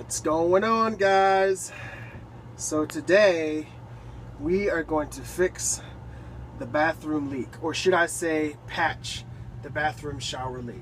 What's going on, guys? So today we are going to fix the bathroom leak, or should I say patch the bathroom shower leak.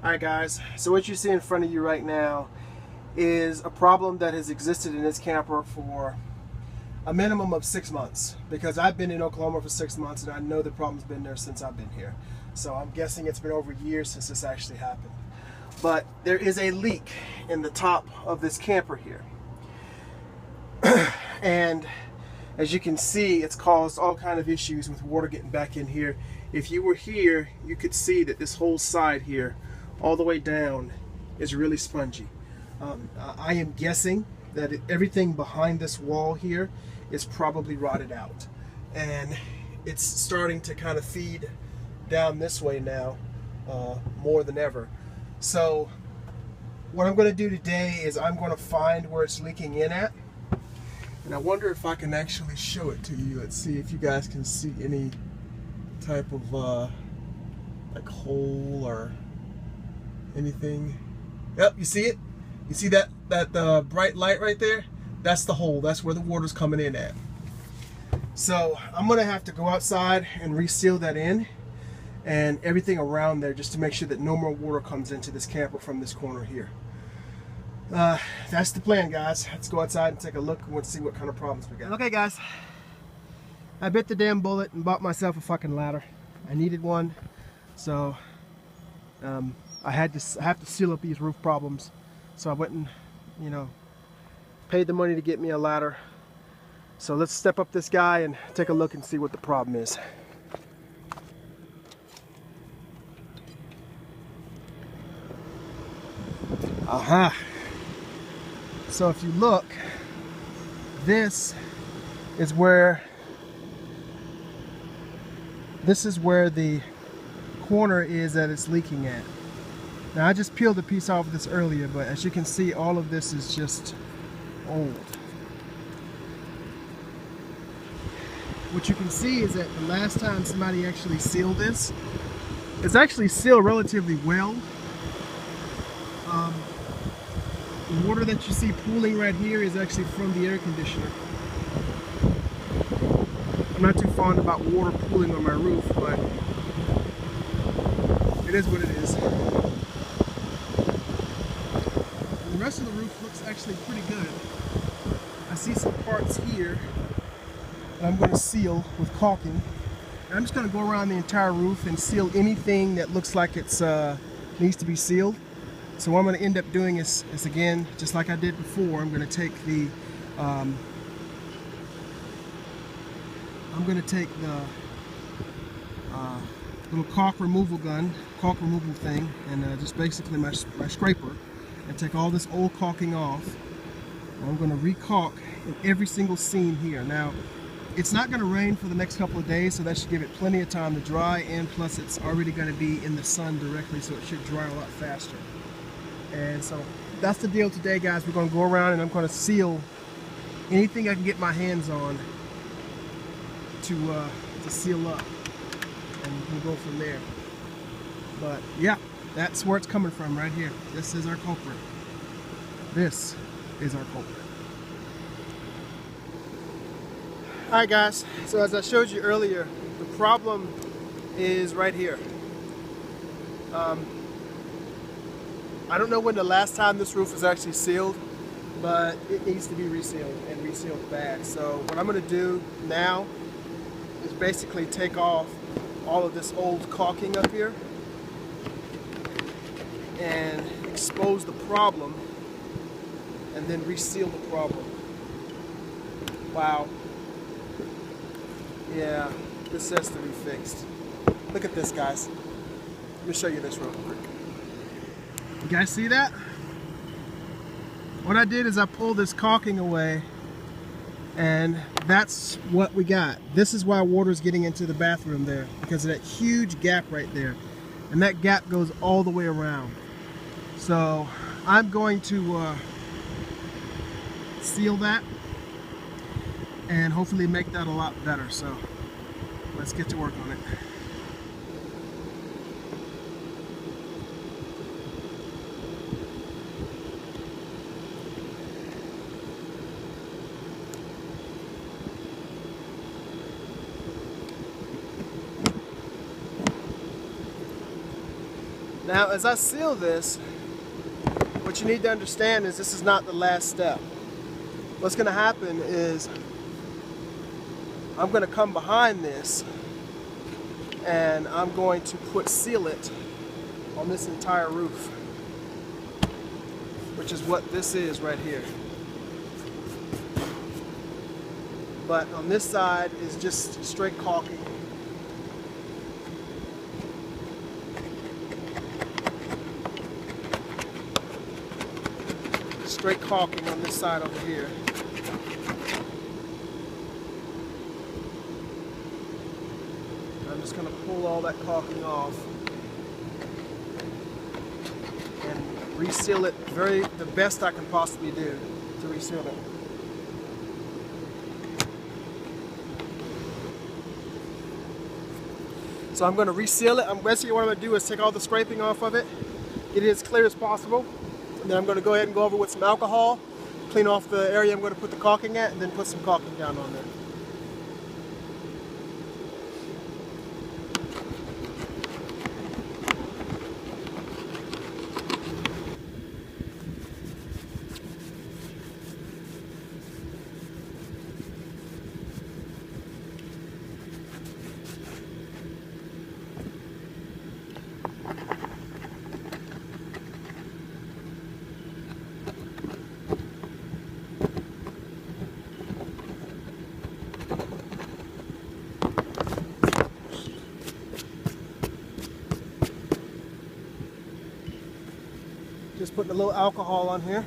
Alright guys, so what you see in front of you right now is a problem that has existed in this camper for a minimum of 6 months, because I've been in Oklahoma for 6 months and I know the problem's been there since I've been here. So I'm guessing it's been over years since this actually happened. But there is a leak in the top of this camper here. And as you can see, it's caused all kind of issues with water getting back in here. If you were here, you could see that this whole side here all the way down is really spongy. I am guessing that everything behind this wall here is probably rotted out, and it's starting to kind of feed down this way now more than ever. So what I'm going to do today is I'm going to find where it's leaking in at, and I wonder if I can actually show it to you. Let's see if you guys can see any type of like hole or anything. Yep, you see it? You see that bright light right there? That's the hole. That's where the water's coming in at. So I'm gonna have to go outside and reseal that in and everything around there, just to make sure that no more water comes into this camper from this corner here. That's the plan, guys. Let's go outside and take a look and let's see what kind of problems we got. Okay guys, I bit the damn bullet and bought myself a fucking ladder. I needed one, so I have to seal up these roof problems. So I went and, you know, paid the money to get me a ladder. So let's step up this guy and take a look and see what the problem is. Aha. So if you look, this is where the corner is that it's leaking at. Now I just peeled a piece off of this earlier, but as you can see, all of this is just old. What you can see is that the last time somebody actually sealed this, it's actually sealed relatively well. The water that you see pooling right here is actually from the air conditioner. I'm not too fond about water pooling on my roof, but it is what it is. The rest of the roof looks actually pretty good. I see some parts here that I'm going to seal with caulking. And I'm just going to go around the entire roof and seal anything that looks like it's needs to be sealed. So what I'm going to end up doing is again, just like I did before, I'm going to take the little caulk removal thing, and just basically my scraper, and take all this old caulking off. And I'm going to re-caulk in every single seam here. Now, it's not going to rain for the next couple of days, so that should give it plenty of time to dry, and plus it's already going to be in the sun directly, so it should dry a lot faster. And so that's the deal today, guys. We're going to go around and I'm going to seal anything I can get my hands on to seal up, and we'll go from there. But yeah, that's where it's coming from right here. This is our culprit. This is our culprit. Alright guys, so as I showed you earlier, the problem is right here. I don't know when the last time this roof was actually sealed, but it needs to be resealed, and resealed bad. So what I'm going to do now is basically take off all of this old caulking up here and expose the problem, and then reseal the problem. Wow. Yeah, this has to be fixed. Look at this, guys. Let me show you this real quick. You guys see that? What I did is I pulled this caulking away, and that's what we got. This is why water's getting into the bathroom there, because of that huge gap right there. And that gap goes all the way around. So I'm going to seal that and hopefully make that a lot better. So let's get to work on it. Now, as I seal this, what you need to understand is this is not the last step. What's going to happen is I'm going to come behind this and I'm going to put sealant on this entire roof, which is what this is right here. But on this side is just straight caulking. Straight caulking on this side over here. I'm just going to pull all that caulking off and reseal it the best I can possibly do to reseal it. So I'm going to reseal it. Basically what I'm going to do is take all the scraping off of it, get it as clear as possible. And then I'm going to go ahead and go over with some alcohol, clean off the area I'm going to put the caulking at, and then put some caulking down on there. Just putting a little alcohol on here.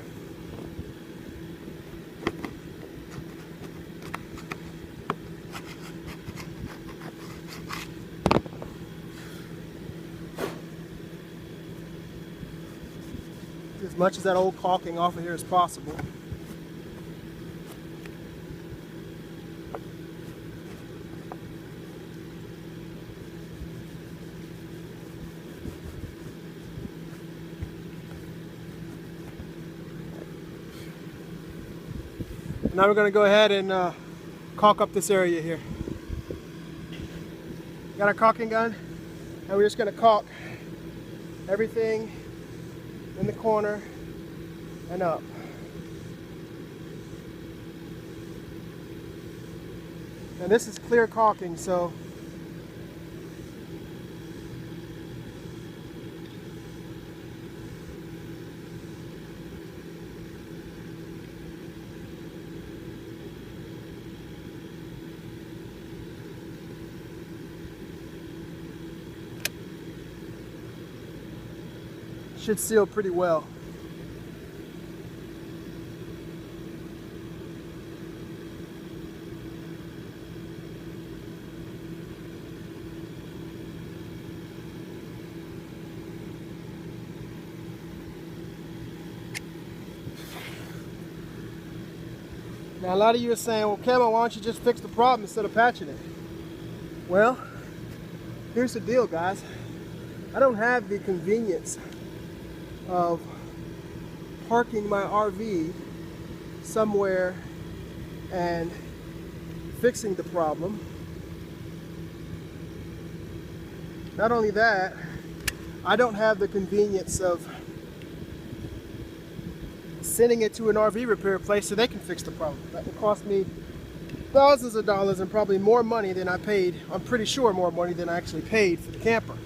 As much as that old caulking off of here as possible. Now we're going to go ahead and caulk up this area here. Got our caulking gun, and we're just going to caulk everything in the corner and up. And this is clear caulking, so should seal pretty well. Now a lot of you are saying, well, Camo, why don't you just fix the problem instead of patching it? Well, here's the deal, guys. I don't have the convenience of parking my RV somewhere and fixing the problem. Not only that, I don't have the convenience of sending it to an RV repair place so they can fix the problem. That will cost me thousands of dollars and probably more money than I paid. I'm pretty sure more money than I actually paid for the camper.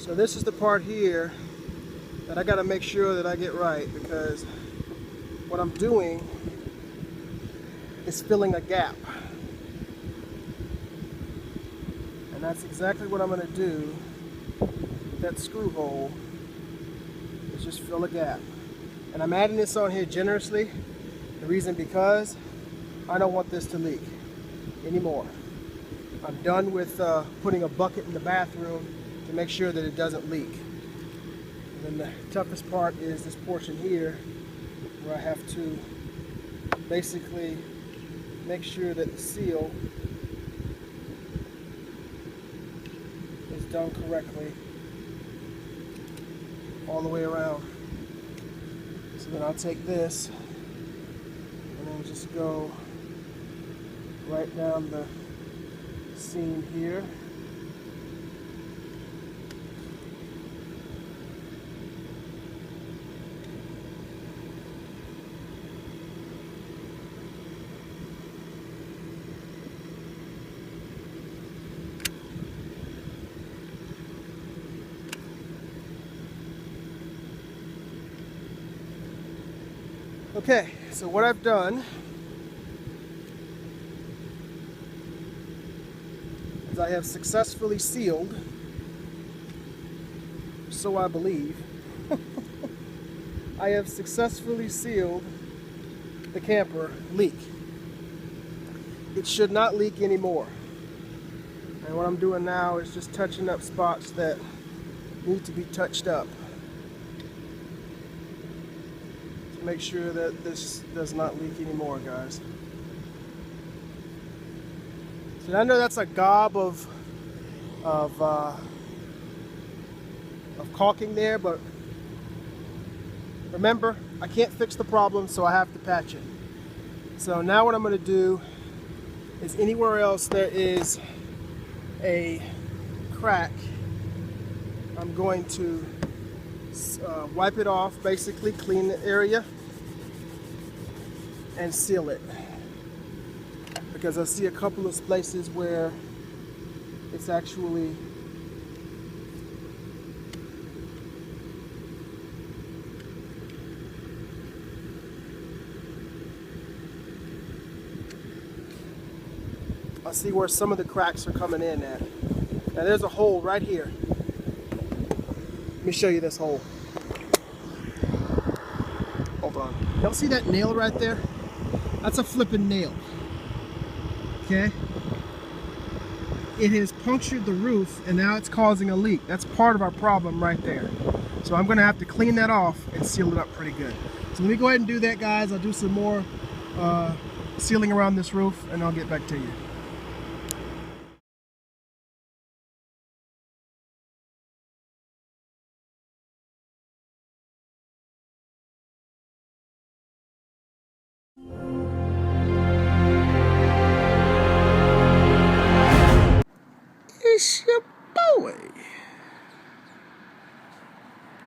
So this is the part here that I got to make sure that I get right, because what I'm doing is filling a gap. And that's exactly what I'm going to do with that screw hole, is just fill a gap. And I'm adding this on here generously. The reason because I don't want this to leak anymore. I'm done with putting a bucket in the bathroom to make sure that it doesn't leak. And then the toughest part is this portion here, where I have to basically make sure that the seal is done correctly all the way around. So then I'll take this and then just go right down the seam here. Okay, so what I've done is I have successfully sealed, so I believe, I have successfully sealed the camper leak. It should not leak anymore. And what I'm doing now is just touching up spots that need to be touched up. Make sure that this does not leak anymore, guys. So I know that's a gob of caulking there, but remember, I can't fix the problem, so I have to patch it. So now what I'm going to do is anywhere else there is a crack, I'm going to wipe it off, basically clean the area and seal it, because I see a couple of places where it's actually I see where some of the cracks are coming in at. Now there's a hole right here. Let me show you this hole. Hold on. Y'all see that nail right there? That's a flipping nail. Okay? It has punctured the roof and now it's causing a leak. That's part of our problem right there. So I'm going to have to clean that off and seal it up pretty good. So let me go ahead and do that, guys. I'll do some more sealing around this roof and I'll get back to you. It's your boy,